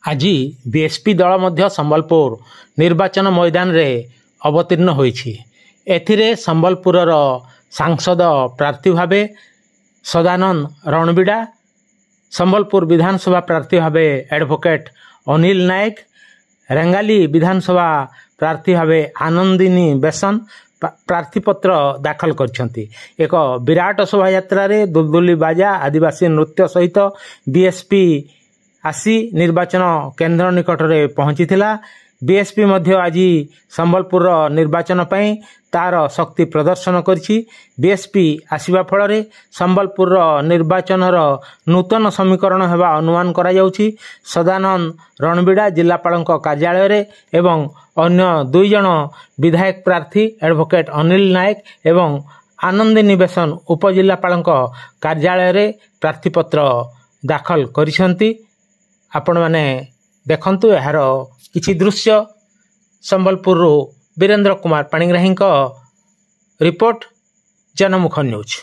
आज बीएसपी दल मध्य संबलपुर निर्वाचन मैदान रे अवतीर्ण होईछि। एथिरे संबलपुर सांसद प्रार्थी भावे सदानंद रणबिड़ा, संबलपुर विधानसभा प्रार्थी भावे एडवोकेट अनिल नायक, रेंगाली विधानसभा प्रार्थी भावे आनंदिनी बेसन प्रार्थीपत्र दाखल करछंती। एक विराट शोभा यात्रा रे दुलदुली बाजा आदिवासी नृत्य सहित बीएसपी आसी निर्वाचन केन्द्र निकट में पहुंची थिला। बीएसपी मध्य आज संबलपुर निर्वाचन पई तार शक्ति प्रदर्शन करछि। बीएसपी आसीबा फल रे संबलपुर निर्वाचन नूतन समीकरण हेबा अनुमान करा जाउछि। सदानंद रणबिड़ा जिलापाल कार्यालय रे एवं अन्य 2 जन विधायक प्रार्थी एडवोकेट अनिल नायक एवं आनंदिनी बेसन उपजिलापाल कार्यालय रे प्रार्थीपत्र दाखल करिसंती। आपण माने देखंतु यार किछि दृश्य। Sambalpur Virendra Kumar Panigrahi report Janmukh news.